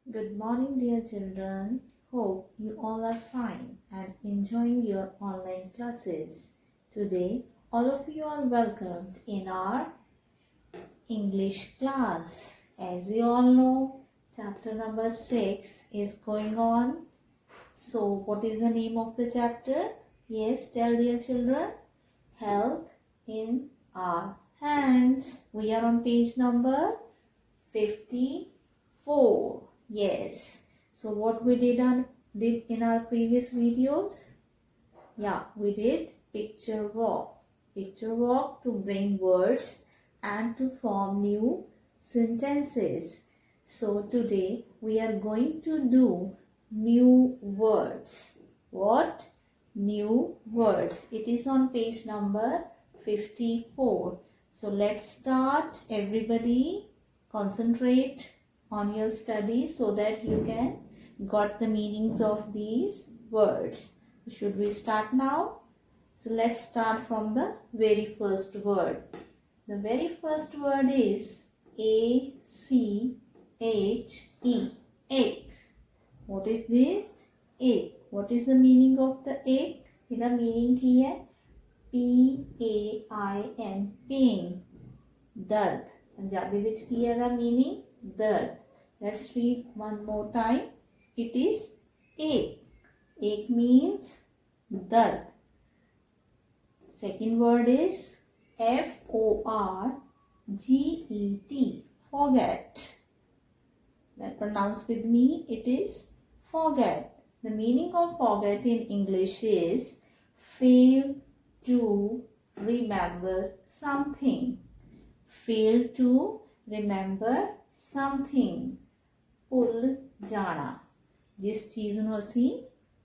Good morning, dear children. Hope you all are fine and enjoying your online classes. Today, all of you are welcomed in our English class. As you all know, chapter number 6 is going on. So, what is the name of the chapter? Yes, tell dear children. Health in our hands. We are on page number 54. Yes. So what we did in our previous videos? Yeah, we did picture walk. Picture walk to bring words and to form new sentences. So today we are going to do new words. What? New words. It is on page number 54. So let's start. Everybody concentrate on your studies so that you can got the meanings of these words. Should we start now? So let's start from the very first word. The very first word is A-C-H-E. Ache. What is this? Ache. What is the meaning of the ache? ਇਹਦਾ meaning ਕੀ ਹੈ? P-A-I-N. Pain. ਦਰਦ. ਪੰਜਾਬੀ ਵਿੱਚ ਕੀ ਹੈ ਦਾ meaning? ਦਰਦ. Let's read one more time. It is ache. Ache means dard. Second word is F-O-R-G-E-T. Forget. Now pronounce with me. It is forget. The meaning of forget in English is fail to remember something. Fail to remember something. ਭੁੱਲ ਜਾਣਾ. ਜਿਸ ਚੀਜ਼ ਨੂੰ ਅਸੀਂ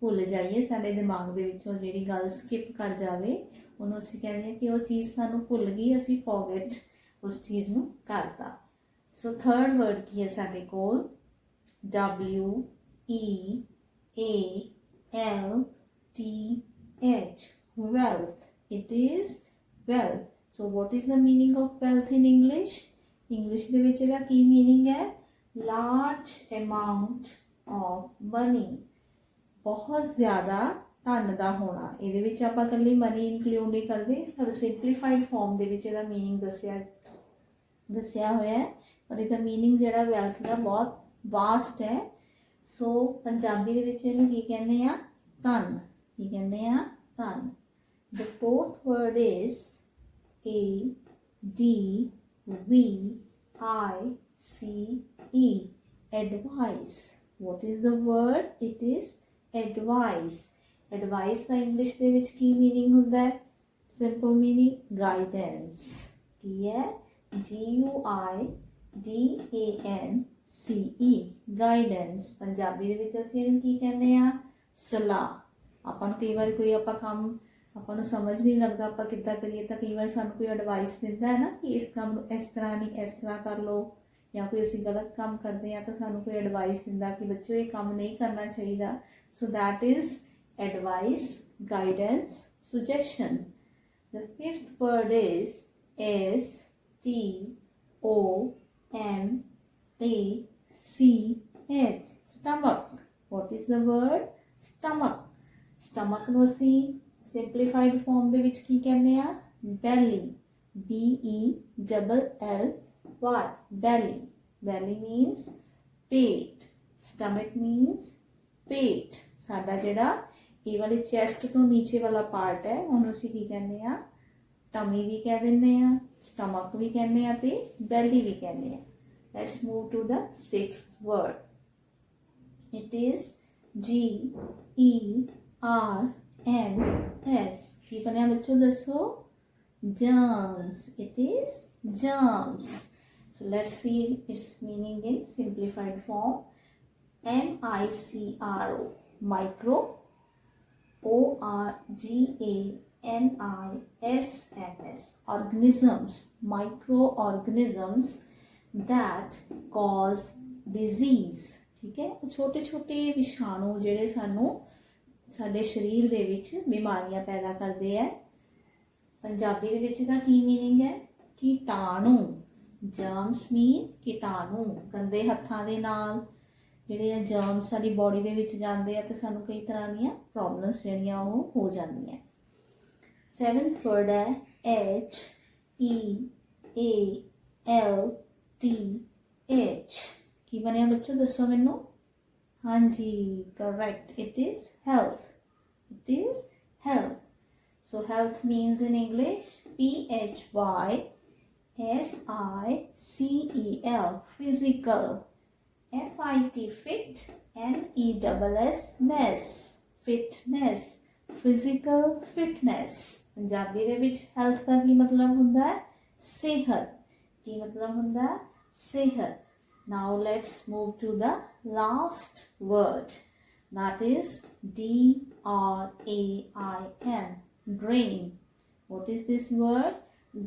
ਭੁੱਲ ਜਾਈਏ, ਸਾਡੇ ਦਿਮਾਗ ਦੇ ਵਿੱਚੋਂ ਜਿਹੜੀ ਗੱਲ ਸਕਿਪ ਕਰ ਜਾਵੇ, ਉਹਨੂੰ ਅਸੀਂ ਕਹਿੰਦੇ ਹਾਂ ਕਿ ਉਹ ਚੀਜ਼ ਸਾਨੂੰ ਭੁੱਲ ਗਈ, ਅਸੀਂ ਫੋਰਗੇਟ ਉਸ ਚੀਜ਼ ਨੂੰ ਕਰਤਾ. ਸੋ ਥਰਡ ਵਰਡ ਕੀ ਹੈ ਸਾਡੇ ਕੋਲ? W-E-A-L-T-H. wealth. It is wealth. So what is the meaning of wealth in English? English ਦੇ ਵਿੱਚ ਇਹਦਾ ਕੀ meaning ਹੈ? large amount of money. ਬਹੁਤ ਜ਼ਿਆਦਾ ਧਨ ਦਾ ਹੋਣਾ. ਇਹਦੇ ਵਿੱਚ ਆਪਾਂ ਇਕੱਲੀ ਮਨੀ ਇਨਕਲੂਡ ਨਹੀਂ ਕਰਦੇ, ਪਰ ਸਿੰਪਲੀਫਾਈਡ ਫਾਰਮ ਦੇ ਵਿੱਚ ਇਹਦਾ ਮੀਨਿੰਗ ਦੱਸਿਆ ਹੋਇਆ ਹੈ, ਪਰ ਇਹਦਾ ਮੀਨਿੰਗ ਜਿਹੜਾ ਵੈਲਥ ਦਾ ਬਹੁਤ ਵਾਸਟ ਹੈ. ਸੋ ਪੰਜਾਬੀ ਦੇ ਵਿੱਚ ਇਹਨੂੰ ਕੀ ਕਹਿੰਦੇ ਆ? ਧਨ. ਕੀ ਕਹਿੰਦੇ ਆ? ਧਨ. The fourth word is A-D-V-I-C-E. advice. What is the word? It is advice. Advice the English ਦੇ ਵਿੱਚ ਕੀ ਮੀਨਿੰਗ ਹੁੰਦਾ ਹੈ? Simple meaning guidance. ਕੀ ਹੈ? G-U-I-D-A-N-C-E. ਗਾਈਡੈਂਸ. ਪੰਜਾਬੀ ਦੇ ਵਿੱਚ ਅਸੀਂ ਇਹਨੂੰ ਕੀ ਕਹਿੰਦੇ ਆ? ਸਲਾਹ. ਆਪਾਂ ਨੂੰ ਕਈ ਵਾਰ ਕੋਈ ਕੰਮ ਆਪਾਂ ਨੂੰ ਸਮਝ ਨਹੀਂ ਲੱਗਦਾ, ਆਪਾਂ ਕਿੱਦਾਂ ਕਰੀਏ, ਤਾਂ ਕਈ ਵਾਰ ਸਾਨੂੰ ਕੋਈ ਐਡਵਾਈਸ ਦਿੰਦਾ ਹੈ ਨਾ ਕਿ ਇਸ ਕੰਮ ਨੂੰ ਇਸ ਤਰ੍ਹਾਂ ਨਹੀਂ, ਇਸ ਤਰ੍ਹਾਂ ਕਰ ਲਓ, ਜਾਂ ਕੋਈ ਅਸੀਂ ਗਲਤ ਕੰਮ ਕਰਦੇ ਹਾਂ ਤਾਂ ਸਾਨੂੰ ਕੋਈ ਐਡਵਾਈਸ ਦਿੰਦਾ ਕਿ ਬੱਚੋ ਇਹ ਕੰਮ ਨਹੀਂ ਕਰਨਾ ਚਾਹੀਦਾ. So that is advice, guidance, suggestion. The fifth word is S-T-O-M-A-C-H. stomach. What is the word? stomach. stomach ਨੂੰ ਅਸੀਂ ਸਿੰਪਲੀਫਾਈਡ ਫਾਰਮ ਦੇ ਵਿੱਚ ਕੀ ਕਹਿੰਦੇ ਆ? belly. B-E-L-L-Y. belly. belly means पेट. stomach means पेट. ਸਾਡਾ ਜਿਹੜਾ ਇਹ ਵਾਲੀ ਚੈਸਟ ਤੋਂ ਨੀਚੇ ਵਾਲਾ ਪਾਰਟ ਹੈ, ਉਹਨੂੰ ਅਸੀਂ ਕੀ ਕਹਿੰਦੇ ਆ? ਟਮੀ ਵੀ ਕਹਿ ਦਿੰਦੇ ਆ, ਸਟਮਕ ਵੀ ਕਹਿੰਦੇ ਆ ਤੇ ਬੈਲੀ ਵੀ ਕਹਿੰਦੇ ਆ. Let's move to the sixth word. It is G-E-R-M-S. ਕੀ ਬਣਿਆ ਬੱਚੋ? ਦੱਸੋ. germs. It is germs. So let's see its meaning in simplified form. M-I-C-R-O. micro. O-R-G-A-N-I-S-M-S. organisms. microorganisms that cause disease. ठीक है? छोटे छोटे विषाणु ਜਿਹੜੇ ਸਾਨੂੰ ਸਾਡੇ ਸਰੀਰ ਦੇ ਵਿੱਚ ਬਿਮਾਰੀਆਂ ਪੈਦਾ ਕਰਦੇ ਹੈ. ਪੰਜਾਬੀ ਦੇ ਵਿੱਚ ਦਾ ਕੀ ਮੀਨਿੰਗ ਹੈ? ਕੀਟਾਣੂ. ਜਰਮਸ ਮੀਨ ਕੀਟਾਣੂ. ਗੰਦੇ ਹੱਥਾਂ ਦੇ ਨਾਲ ਜਿਹੜੇ ਜਰਮਸ ਸਾਡੀ ਬੋਡੀ ਦੇ ਵਿੱਚ ਜਾਂਦੇ ਆ ਤੇ ਸਾਨੂੰ ਕਈ ਤਰ੍ਹਾਂ ਦੀਆਂ ਪ੍ਰੋਬਲਮਸ ਜਿਹੜੀਆਂ ਉਹ ਹੋ ਜਾਂਦੀਆਂ। 7th word ਹੈ HEALTH। ਕੀ ਬਣਿਆ ਬੱਚੋ, ਦੱਸੋ ਮੈਨੂੰ। ਹਾਂਜੀ, correct, it is health, it is health. So health means in English PHYSICEL, physical, FIT, fit, NESS, ness, fitness, physical fitness। Punjabi ਦੇ ਵਿੱਚ health ਦਾ ਕੀ ਮਤਲਬ ਹੁੰਦਾ ਹੈ, ਸਿਹਤ। ਕੀ ਮਤਲਬ ਹੁੰਦਾ ਹੈ, ਸਿਹਤ। Now let's move to the last word, that is DRAIN, drain. What is this word?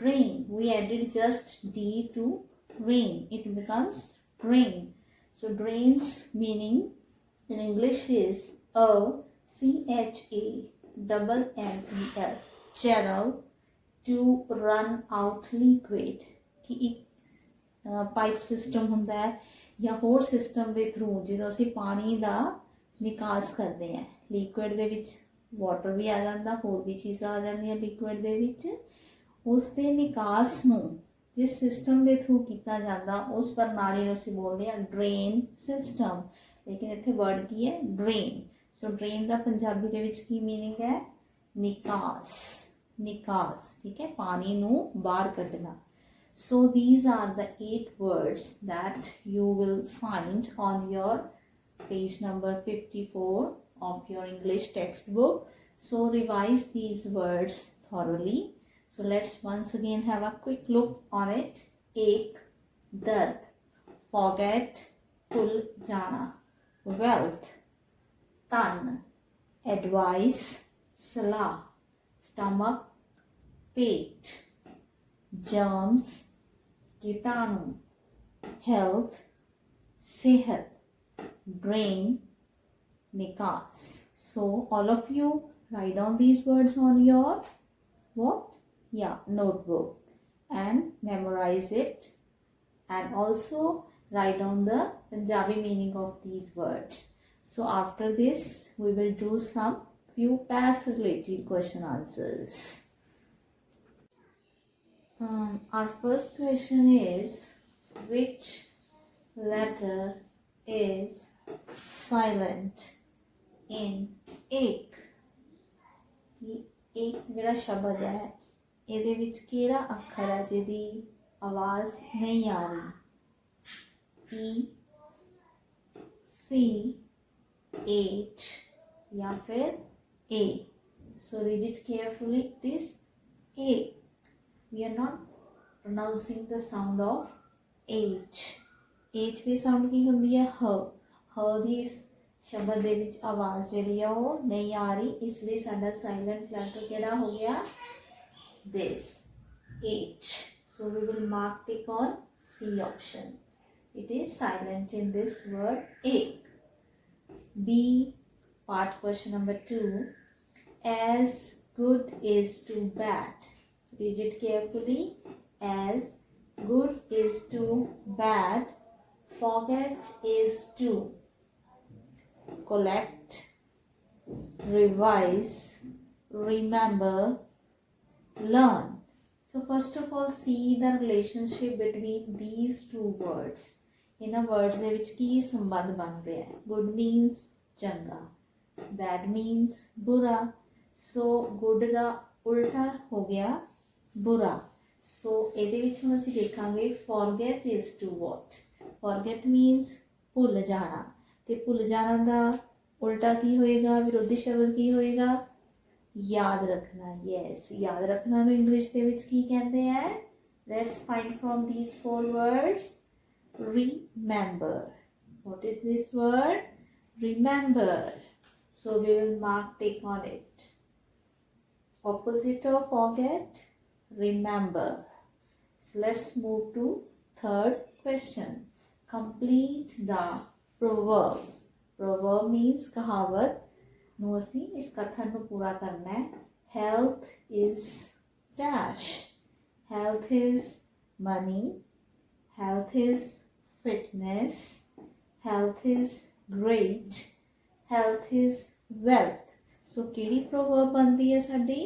Drain. We added just D to rain, it becomes drain. So drains meaning in English is CHANNEL, channel to run out liquid। कि एक pipe system ਹੁੰਦਾ ਹੈ ਜਾਂ ਹੋਰ system ਦੇ through ਜਦੋਂ ਅਸੀਂ ਪਾਣੀ ਦਾ ਨਿਕਾਸ ਕਰਦੇ ਹਾਂ, ਲਿਕੁਇਡ ਦੇ ਵਿੱਚ ਵਾਟਰ ਵੀ ਆ ਜਾਂਦਾ, ਹੋਰ ਵੀ ਚੀਜ਼ਾਂ ਆ ਜਾਂਦੀਆਂ ਲਿਕੁਇਡ ਦੇ ਵਿੱਚ, ਉਸ ਦੇ ਨਿਕਾਸ ਨੂੰ ਜਿਸ ਸਿਸਟਮ ਦੇ ਥਰੂ ਕੀਤਾ ਜਾਂਦਾ ਉਸ ਪ੍ਰਣਾਲੀ ਨੂੰ ਅਸੀਂ ਬੋਲਦੇ ਹਾਂ ਡਰੇਨ ਸਿਸਟਮ। ਲੇਕਿਨ ਇੱਥੇ ਵਰਡ ਕੀ ਹੈ, ਡਰੇਨ। ਸੋ ਡਰੇਨ ਦਾ ਪੰਜਾਬੀ ਦੇ ਵਿੱਚ ਕੀ ਮੀਨਿੰਗ ਹੈ, ਨਿਕਾਸ। ਨਿਕਾਸ, ਠੀਕ ਹੈ, ਪਾਣੀ ਨੂੰ ਬਾਹਰ ਕੱਢਣਾ। So these are the 8 words that you will find on your page number 54 of your English textbook. So revise these words thoroughly. So let's once again have a quick look on it. Ek, dard, forget, bhul jana, wealth, tan, advice, salah, stomach, pet, germs, कीटाणु, health, सेहत, drain, निकास। So all of you write down these words on your notebook and memorize it, and also write down the Punjabi meaning of these words. So after this we will do some few past related question answers. Our first question is, which letter is silent in ek? एक ਜਿਹੜਾ ਸ਼ਬਦ ਹੈ ਇਹਦੇ ਵਿੱਚ ਕਿਹੜਾ ਅੱਖਰ ਹੈ ਜਿਹਦੀ ਆਵਾਜ਼ ਨਹੀਂ ਆ ਰਹੀ? E, C, H या फिर A? So read it carefully. It is A. We are not pronouncing the sound of H. H the sound ਕੀ ਹੁੰਦੀ ਹੈ, ਹ। ਹ ਦੀ ਸ਼ਬਦ ਦੇ ਵਿੱਚ ਆਵਾਜ਼ ਜਿਹੜੀ ਆ ਉਹ ਨਹੀਂ ਆ ਰਹੀ, ਇਸ ਲਈ ਸਾਡਾ ਸਾਇਲੈਂਟ ਲੈਟਰ ਕਿਹੜਾ ਹੋ ਗਿਆ, this, H. So we will mark tick on C option. It is silent in this word ek. B, part question number 2, as good is to bad. Read it carefully. As good is to bad, forget is to collect, revise, remember, learn. So first of all, see the relationship between these two words. ਇਹਨਾਂ words ਦੇ ਵਿੱਚ ਕੀ ਸੰਬੰਧ ਬਣਦੇ ਹੈ? Good means ਚੰਗਾ, bad means ਬੁਰਾ। So good ਦਾ ਉਲਟਾ ਹੋ ਗਿਆ बुरा। सो ਇਹਦੇ ਵਿੱਚ ਹੁਣ ਅਸੀਂ ਦੇਖਾਂਗੇ forget is to what? forget means ਭੁੱਲ ਜਾਣਾ, ਤੇ ਭੁੱਲ ਜਾਣਾ ਦਾ ਉਲਟਾ ਕੀ ਹੋਏਗਾ, ਵਿਰੋਧੀ ਸ਼ਬਦ ਕੀ ਹੋਏਗਾ, ਯਾਦ ਰੱਖਣਾ। ਯੈਸ, ਯਾਦ ਰੱਖਣਾ ਨੂੰ ਇੰਗਲਿਸ਼ ਦੇ ਵਿੱਚ ਕੀ ਕਹਿੰਦੇ ਆ? Let's find from these 4 words. remember. What is this word? remember. So we will mark tick on it. Opposite of forget, remember. So let's move to 3rd question. Complete the proverb. Proverb means कहावत। ਨੂੰ ਅਸੀਂ ਇਸ ਕਥਨ ਨੂੰ ਪੂਰਾ ਕਰਨਾ ਹੈ। Health is dash. Health is money. Health is fitness. health is great, health is wealth. So ਕਿਹੜੀ proverb ਬਣਦੀ ਹੈ ਸਾਡੀ?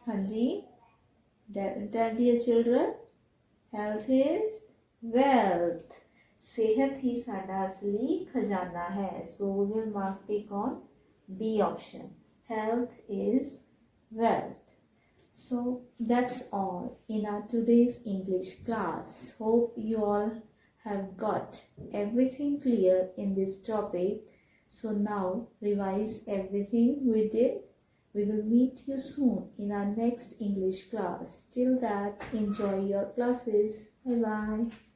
ਹਾਂਜੀ, dear children, health is wealth. ਸਿਹਤ ਹੀ ਸਾਡਾ ਅਸਲੀ ਖਜ਼ਾਨਾ ਹੈ. So we will mark tick on D option. Health is wealth. So that's all in our today's English class. Hope you all have got everything clear in this topic. So now revise everything we did. We will meet you soon in our next English class. Till that, enjoy your classes. Bye bye.